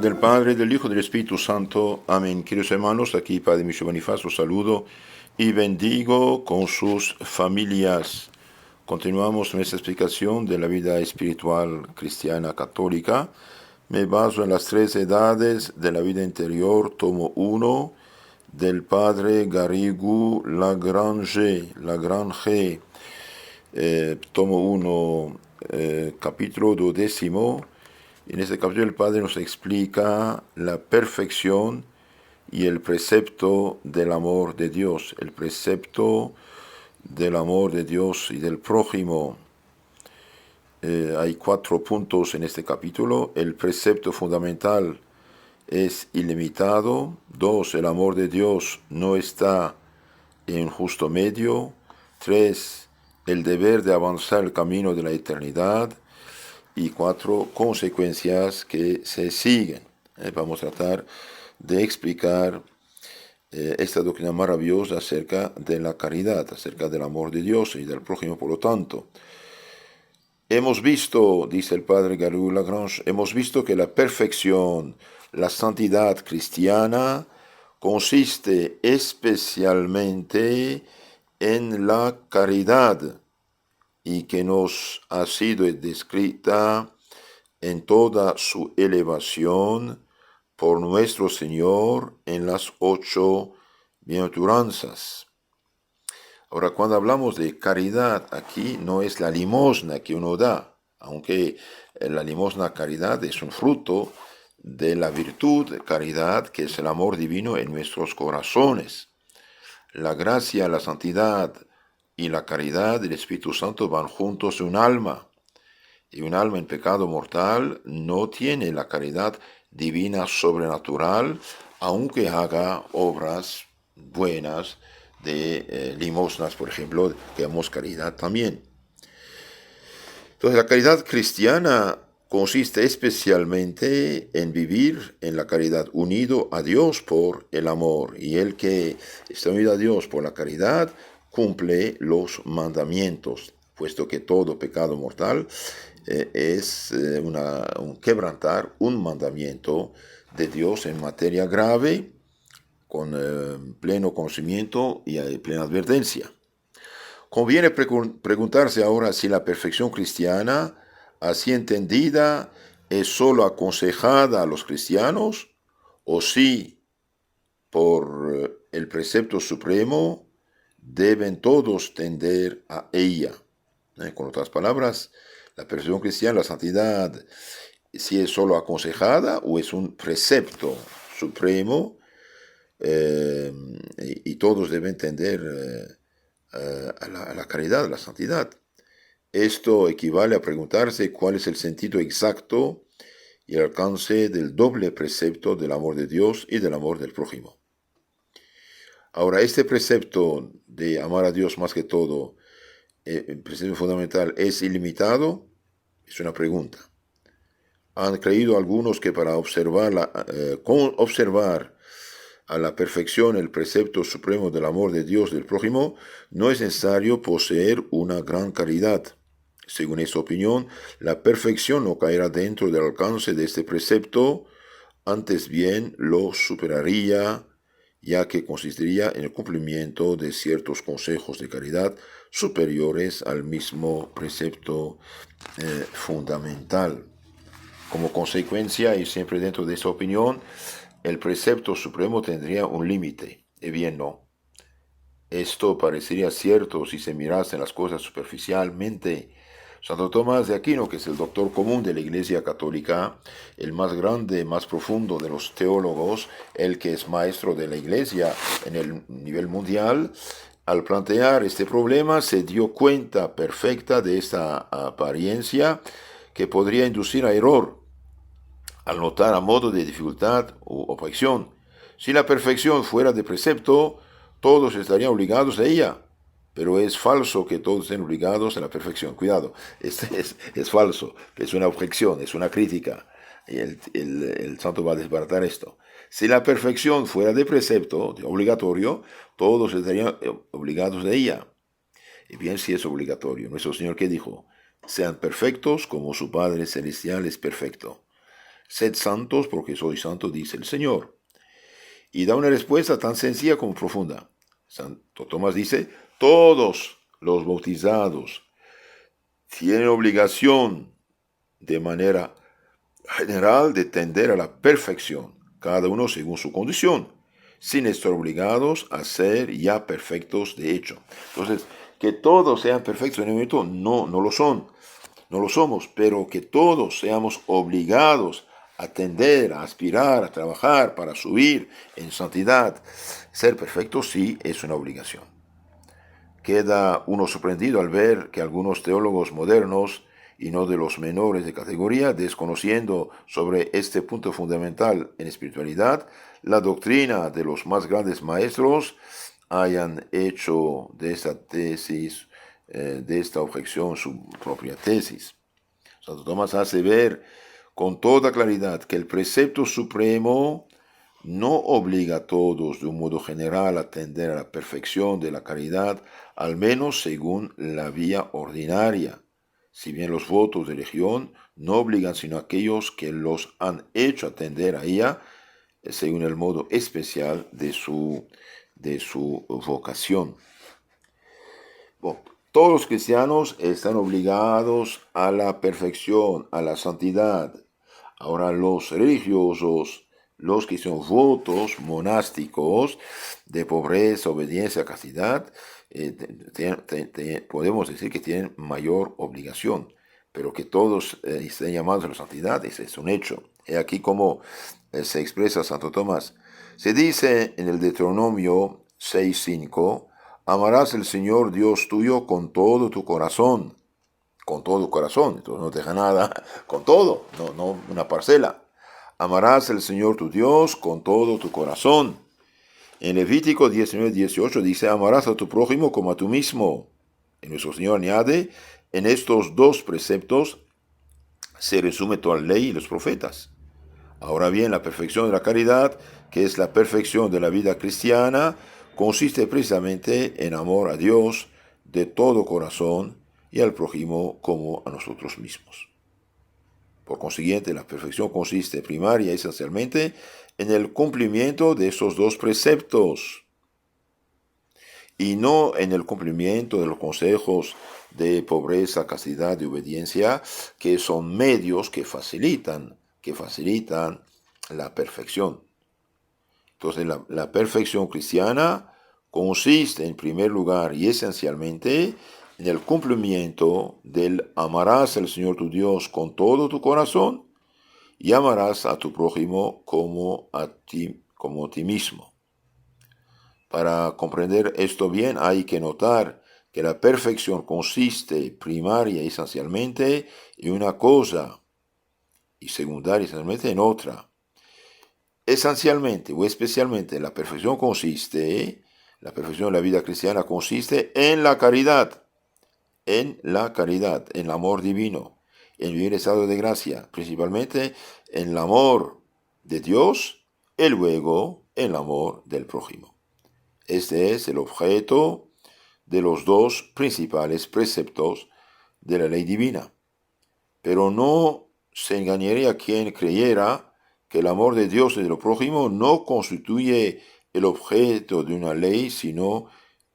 nombre del Padre, del Hijo y del Espíritu Santo. Amén. Queridos hermanos, aquí Padre Michio Bonifacio saludo y bendigo con sus familias. Continuamos nuestra explicación de la vida espiritual cristiana católica. Me baso en las tres edades de la vida interior, tomo 1, del Padre Garrigou Lagrange, tomo 1, capítulo 12. En este capítulo el Padre nos explica la perfección y el precepto del amor de Dios, el precepto del amor de Dios y del prójimo. Hay 4 puntos en este capítulo. El precepto fundamental es ilimitado. 2, el amor de Dios no está en justo medio. 3, el deber de avanzar el camino de la eternidad. Y 4, consecuencias que se siguen. Vamos a tratar de explicar esta doctrina maravillosa acerca de la caridad, acerca del amor de Dios y del prójimo, por lo tanto. Hemos visto, dice el Padre Garrigou Lagrange, hemos visto que la perfección, la santidad cristiana consiste especialmente en la caridad, y que nos ha sido descrita en toda su elevación por nuestro Señor en las 8 bienaventuranzas. Ahora, cuando hablamos de caridad, aquí no es la limosna que uno da, aunque la limosna caridad es un fruto de la virtud de caridad, que es el amor divino en nuestros corazones. La gracia, la santidad y la caridad del Espíritu Santo van juntos en un alma. Y un alma en pecado mortal no tiene la caridad divina sobrenatural, aunque haga obras buenas de limosnas, por ejemplo, que damos caridad también. Entonces, la caridad cristiana consiste especialmente en vivir en la caridad unido a Dios por el amor. Y el que está unido a Dios por la caridad cumple los mandamientos, puesto que todo pecado mortal es un quebrantar un mandamiento de Dios en materia grave, con pleno conocimiento y plena advertencia. Conviene preguntarse ahora si la perfección cristiana, así entendida, es sólo aconsejada a los cristianos, o si, por el precepto supremo, deben todos tender a ella. Con otras palabras, la perfección cristiana, la santidad, si es sólo aconsejada o es un precepto supremo, y todos deben tender a la caridad, a la santidad. Esto equivale a preguntarse cuál es el sentido exacto y el alcance del doble precepto del amor de Dios y del amor del prójimo. Ahora, este precepto de amar a Dios más que todo, el precepto fundamental, ¿es ilimitado? Es una pregunta. Han creído algunos que para observar a la perfección el precepto supremo del amor de Dios del prójimo, no es necesario poseer una gran caridad. Según esta opinión, la perfección no caerá dentro del alcance de este precepto, antes bien lo superaría, ya que consistiría en el cumplimiento de ciertos consejos de caridad superiores al mismo precepto fundamental. Como consecuencia, y siempre dentro de esta opinión, el precepto supremo tendría un límite. Y bien, no. Esto parecería cierto si se mirasen las cosas superficialmente. Santo Tomás de Aquino, que es el doctor común de la Iglesia Católica, el más grande, más profundo de los teólogos, el que es maestro de la Iglesia en el nivel mundial, al plantear este problema se dio cuenta perfecta de esta apariencia que podría inducir a error, al notar a modo de dificultad u objeción: si la perfección fuera de precepto, todos estarían obligados a ella. Pero es falso que todos estén obligados a la perfección. Cuidado, es falso, es una objeción, es una crítica. Y el santo va a desbaratar esto. Si la perfección fuera de precepto, de obligatorio, todos estarían obligados a ella. Y bien, si es obligatorio, nuestro Señor, ¿qué dijo? Sean perfectos como su Padre Celestial es perfecto. Sed santos porque soy santo, dice el Señor. Y da una respuesta tan sencilla como profunda. Santo Tomás dice, todos los bautizados tienen obligación de manera general de tender a la perfección, cada uno según su condición, sin estar obligados a ser ya perfectos de hecho. Entonces, que todos sean perfectos en el momento, no lo son, no lo somos, pero que todos seamos obligados a tender, a aspirar, a trabajar para subir en santidad. Ser perfectos sí es una obligación. Queda uno sorprendido al ver que algunos teólogos modernos, y no de los menores de categoría, desconociendo sobre este punto fundamental en espiritualidad, la doctrina de los más grandes maestros, hayan hecho de esta tesis, de esta objeción, su propia tesis. Santo Tomás hace ver con toda claridad que el precepto supremo no obliga a todos de un modo general a tender a la perfección de la caridad, al menos según la vía ordinaria. Si bien los votos de legión no obligan sino a aquellos que los han hecho atender a ella, según el modo especial de su vocación. Bueno, todos los cristianos están obligados a la perfección, a la santidad. Ahora los religiosos, los que son votos monásticos de pobreza, obediencia, castidad, podemos decir que tienen mayor obligación, pero que todos estén llamados a la santidad, ese es un hecho. He aquí cómo se expresa Santo Tomás. Se dice en el Deuteronomio 6:5, amarás al Señor Dios tuyo con todo tu corazón. Con todo tu corazón, entonces no deja nada, con todo, no una parcela. Amarás al Señor tu Dios con todo tu corazón. En Levítico 19:18 dice, amarás a tu prójimo como a tú mismo. Y nuestro Señor añade, en estos dos preceptos se resume toda la ley y los profetas. Ahora bien, la perfección de la caridad, que es la perfección de la vida cristiana, consiste precisamente en amor a Dios de todo corazón y al prójimo como a nosotros mismos. Por consiguiente, la perfección consiste primaria y esencialmente en el cumplimiento de esos dos preceptos y no en el cumplimiento de los consejos de pobreza, castidad y obediencia, que son medios que facilitan la perfección. Entonces, la perfección cristiana consiste en primer lugar y esencialmente en el cumplimiento del amarás al Señor tu Dios con todo tu corazón y amarás a tu prójimo como a ti mismo. Para comprender esto bien hay que notar que la perfección consiste primaria y esencialmente en una cosa y secundaria y esencialmente en otra. Esencialmente o especialmente la perfección de la vida cristiana consiste en la caridad, en el amor divino, en vivir estado de gracia, principalmente en el amor de Dios y luego en el amor del prójimo. Este es el objeto de los dos principales preceptos de la ley divina. Pero no se engañaría quien creyera que el amor de Dios y de lo prójimo no constituye el objeto de una ley, sino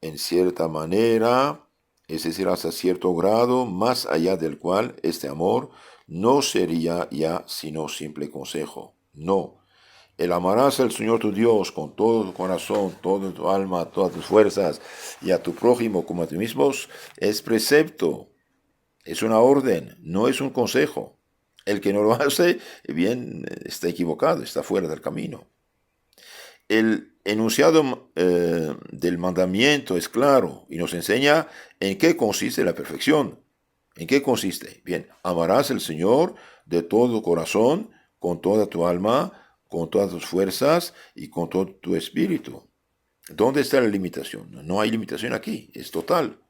en cierta manera, es decir, hasta cierto grado, más allá del cual este amor no sería ya sino simple consejo. No. El amarás al Señor tu Dios con todo tu corazón, toda tu alma, todas tus fuerzas, y a tu prójimo como a ti mismo, es precepto, es una orden, no es un consejo. El que no lo hace, bien, está equivocado, está fuera del camino. El enunciado del mandamiento es claro y nos enseña en qué consiste la perfección. ¿En qué consiste? Bien, amarás al Señor de todo tu corazón, con toda tu alma, con todas tus fuerzas y con todo tu espíritu. ¿Dónde está la limitación? No hay limitación aquí, es total.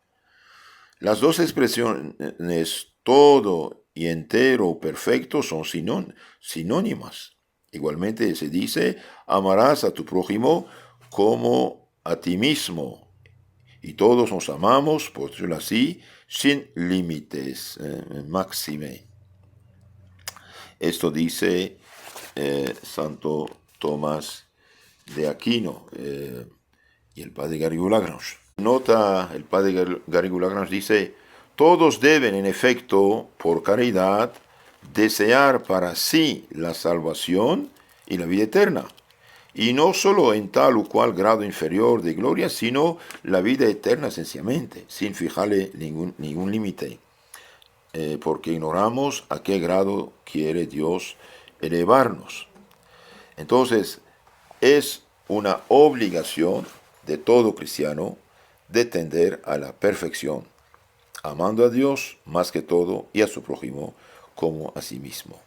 Las dos expresiones todo y entero perfecto son sinónimas. Igualmente se dice, amarás a tu prójimo como a ti mismo. Y todos nos amamos, por decirlo así, sin límites, máxime. Esto dice Santo Tomás de Aquino y el padre Garrigou-Lagrange. Nota el padre Garrigou-Lagrange, dice: todos deben en efecto, por caridad, desear para sí la salvación y la vida eterna, y no solo en tal o cual grado inferior de gloria, sino la vida eterna sencillamente, sin fijarle ningún límite, porque ignoramos a qué grado quiere Dios elevarnos. Entonces, es una obligación de todo cristiano de tender a la perfección, amando a Dios más que todo y a su prójimo como a sí mismo.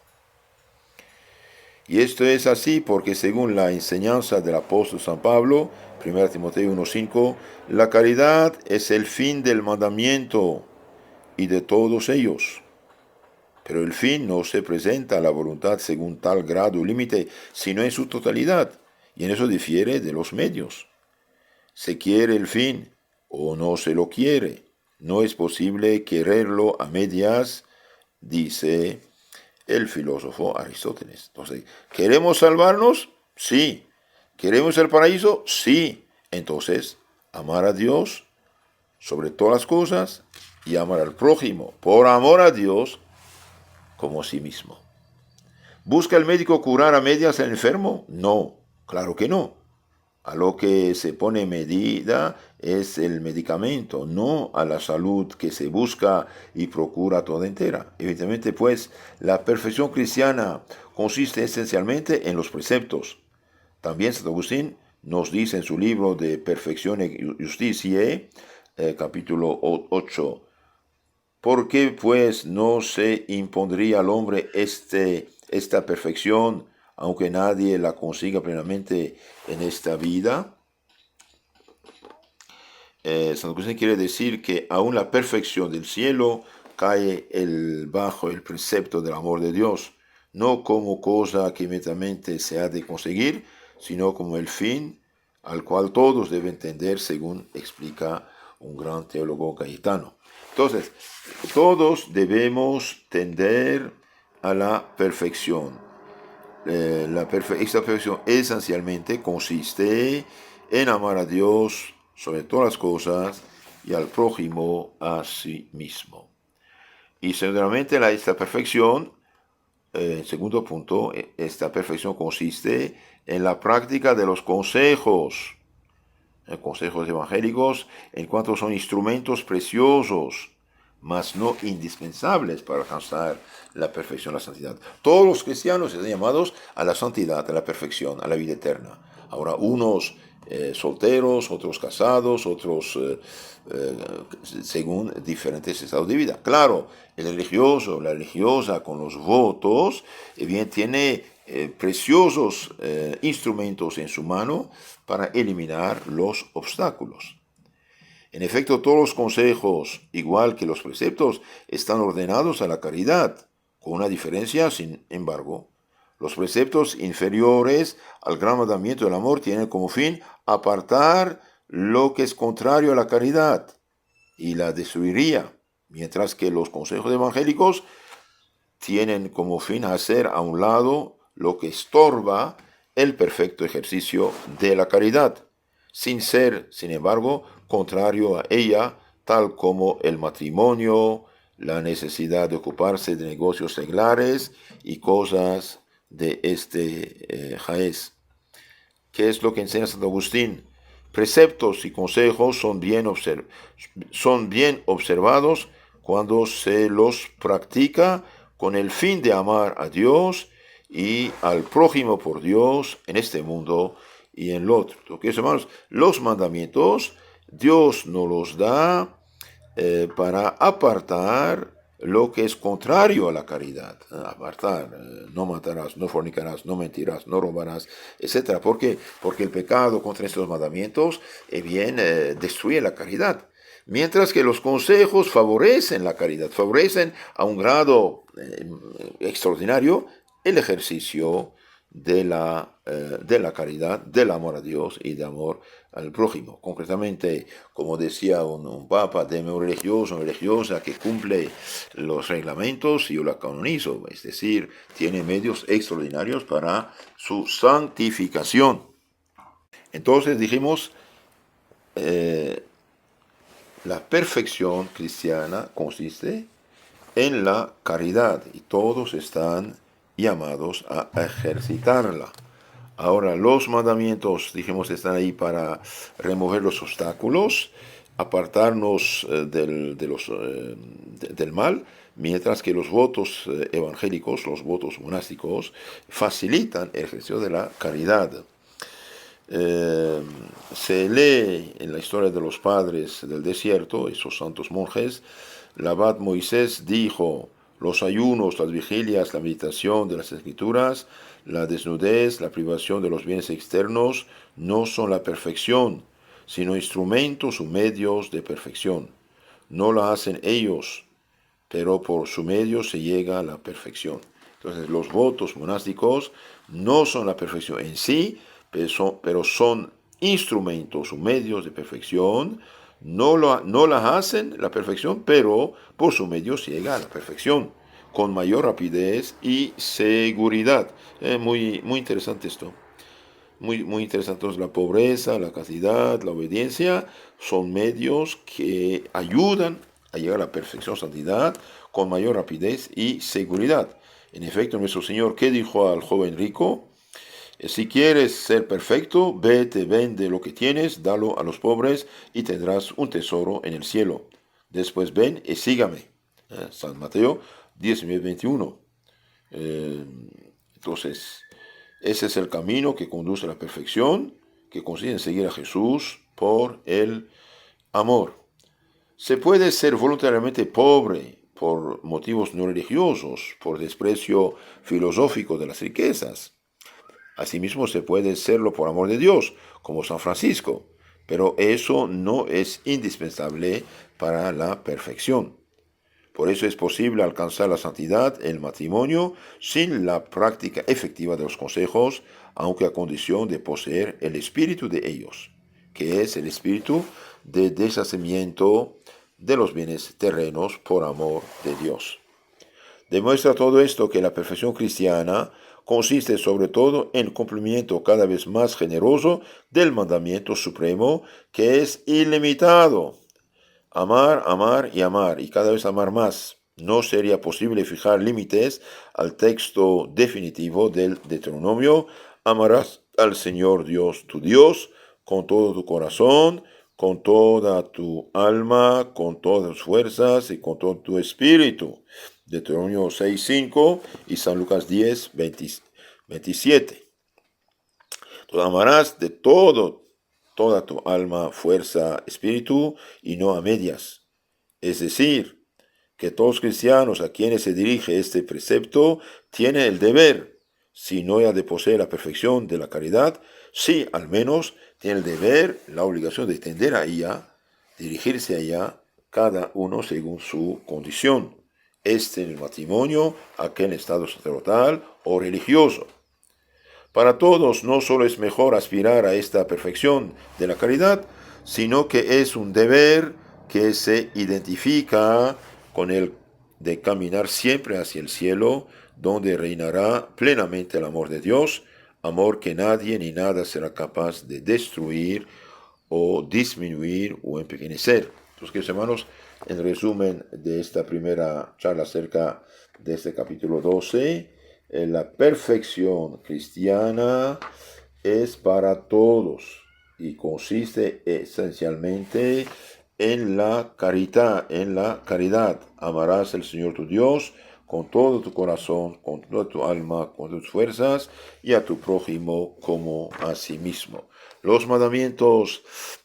Y esto es así porque según la enseñanza del apóstol San Pablo, 1 Timoteo 1:5, la caridad es el fin del mandamiento y de todos ellos. Pero el fin no se presenta a la voluntad según tal grado o límite, sino en su totalidad, y en eso difiere de los medios. Se quiere el fin o no se lo quiere. No es posible quererlo a medias, dice el filósofo Aristóteles. Entonces, ¿queremos salvarnos? Sí. ¿Queremos el paraíso? Sí. Entonces, amar a Dios sobre todas las cosas y amar al prójimo por amor a Dios como a sí mismo. ¿Busca el médico curar a medias al enfermo? No, claro que no. A lo que se pone medida es el medicamento, no a la salud que se busca y procura toda entera. Evidentemente, pues, la perfección cristiana consiste esencialmente en los preceptos. También Santo Agustín nos dice en su libro de Perfección y Justicia, capítulo 8, ¿por qué pues no se impondría al hombre esta perfección, aunque nadie la consiga plenamente en esta vida? Santo Agustín quiere decir que aún la perfección del cielo cae bajo el precepto del amor de Dios, no como cosa que inmediatamente se ha de conseguir, sino como el fin al cual todos deben tender, según explica un gran teólogo cayetano. Entonces, todos debemos tender a la perfección. Esta perfección esencialmente consiste en amar a Dios sobre todas las cosas y al prójimo a sí mismo. Y seguramente esta perfección, segundo punto, esta perfección consiste en la práctica de los consejos evangélicos, en cuanto son instrumentos preciosos, mas no indispensables para alcanzar la perfección, la santidad. Todos los cristianos están llamados a la santidad, a la perfección, a la vida eterna. Ahora, unos solteros, otros casados, otros según diferentes estados de vida. Claro, el religioso, la religiosa con los votos, bien tiene preciosos instrumentos en su mano para eliminar los obstáculos. En efecto, todos los consejos, igual que los preceptos, están ordenados a la caridad, con una diferencia, sin embargo. Los preceptos inferiores al gran mandamiento del amor tienen como fin apartar lo que es contrario a la caridad y la destruiría, mientras que los consejos evangélicos tienen como fin hacer a un lado lo que estorba el perfecto ejercicio de la caridad, sin ser, sin embargo, contrario a ella, tal como el matrimonio, la necesidad de ocuparse de negocios seglares y cosas de este jaez. ¿Qué es lo que enseña Santo Agustín? Preceptos y consejos son bien observados cuando se los practica con el fin de amar a Dios y al prójimo por Dios en este mundo y en el otro. Porque, hermanos, los mandamientos Dios nos los da para apartar lo que es contrario a la caridad. Apartar, no matarás, no fornicarás, no mentirás, no robarás, etc. ¿Por qué? Porque el pecado contra estos mandamientos destruye la caridad. Mientras que los consejos favorecen la caridad, favorecen a un grado extraordinario el ejercicio de la caridad, del amor a Dios y de amor al prójimo. Concretamente, como decía un papa, deme un religioso, una religiosa que cumple los reglamentos y yo la canonizo, es decir, tiene medios extraordinarios para su santificación. Entonces dijimos, la perfección cristiana consiste en la caridad y todos están llamados a ejercitarla. Ahora, los mandamientos, dijimos, están ahí para remover los obstáculos, apartarnos del mal, mientras que los votos evangélicos, los votos monásticos, facilitan el ejercicio de la caridad. Se lee en la historia de los padres del desierto, esos santos monjes, el abad Moisés dijo: los ayunos, las vigilias, la meditación de las escrituras, la desnudez, la privación de los bienes externos no son la perfección, sino instrumentos o medios de perfección. No la hacen ellos, pero por su medio se llega a la perfección. Entonces, los votos monásticos no son la perfección en sí, pero son instrumentos o medios de perfección. No la hacen la perfección, pero por su medio se llega a la perfección, con mayor rapidez y seguridad. Muy interesante esto. Muy interesante. Entonces, la pobreza, la castidad, la obediencia son medios que ayudan a llegar a la perfección, santidad, con mayor rapidez y seguridad. En efecto, nuestro Señor, ¿qué dijo al joven rico? Si quieres ser perfecto, vete, vende lo que tienes, dalo a los pobres y tendrás un tesoro en el cielo. Después ven y sígame. San Mateo 19:21. Entonces, ese es el camino que conduce a la perfección, que consiste en seguir a Jesús por el amor. Se puede ser voluntariamente pobre por motivos no religiosos, por desprecio filosófico de las riquezas. Asimismo, se puede serlo por amor de Dios, como San Francisco, pero eso no es indispensable para la perfección. Por eso es posible alcanzar la santidad en el matrimonio sin la práctica efectiva de los consejos, aunque a condición de poseer el espíritu de ellos, que es el espíritu de deshacimiento de los bienes terrenos por amor de Dios. Demuestra todo esto que la perfección cristiana consiste sobre todo en el cumplimiento cada vez más generoso del mandamiento supremo, que es ilimitado. Amar, amar y amar, y cada vez amar más. No sería posible fijar límites al texto definitivo del Deuteronomio: amarás al Señor Dios tu Dios con todo tu corazón, con toda tu alma, con todas tus fuerzas y con todo tu espíritu. Deuteronomio 6:5 y San Lucas 10:27. Tú amarás de toda tu alma, fuerza, espíritu, y no a medias. Es decir, que todos los cristianos a quienes se dirige este precepto tienen el deber, si no ya de poseer la perfección de la caridad, sí al menos tienen el deber, la obligación de tender a ella, dirigirse a ella, cada uno según su condición, en el matrimonio, aquel en estado sacerdotal o religioso. Para todos no solo es mejor aspirar a esta perfección de la caridad, sino que es un deber que se identifica con el de caminar siempre hacia el cielo, donde reinará plenamente el amor de Dios, amor que nadie ni nada será capaz de destruir o disminuir o empequeñecer. Entonces, queridos hermanos, en resumen de esta primera charla acerca de este capítulo 12, la perfección cristiana es para todos y consiste esencialmente en la caridad. Amarás al Señor tu Dios con todo tu corazón, con toda tu alma, con tus fuerzas, y a tu prójimo como a sí mismo. Los mandamientos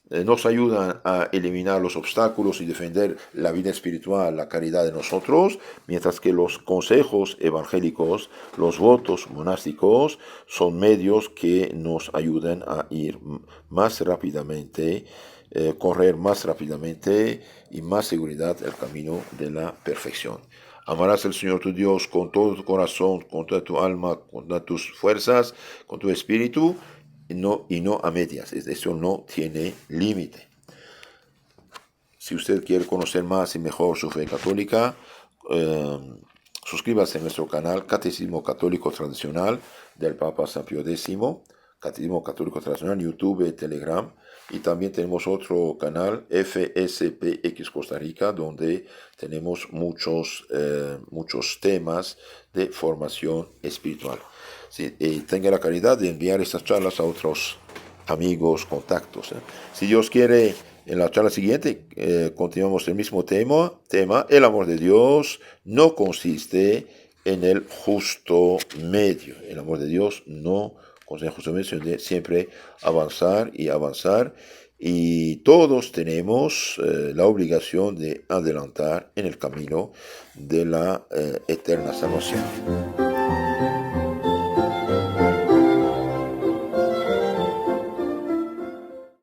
nos ayudan a eliminar los obstáculos y defender la vida espiritual, la caridad de nosotros, mientras que los consejos evangélicos, los votos monásticos, son medios que nos ayudan a ir más rápidamente, correr más rápidamente y más seguridad el camino de la perfección. Amarás al Señor tu Dios con todo tu corazón, con toda tu alma, con todas tus fuerzas, con tu espíritu, y no a medias. Eso no tiene límite. Si usted quiere conocer más y mejor su fe católica, suscríbase a nuestro canal Catecismo Católico Tradicional del Papa San Pío X, Catecismo Católico Tradicional, YouTube, Telegram, y también tenemos otro canal, FSPX Costa Rica, donde tenemos muchos temas de formación espiritual. Sí, y tenga la caridad de enviar estas charlas a otros amigos, contactos. Si Dios quiere, en la charla siguiente continuamos el mismo tema. El amor de Dios no consiste en el justo medio. El amor de Dios no consiste en el justo medio, sino de siempre avanzar y avanzar. Y todos tenemos la obligación de adelantar en el camino de la eterna salvación.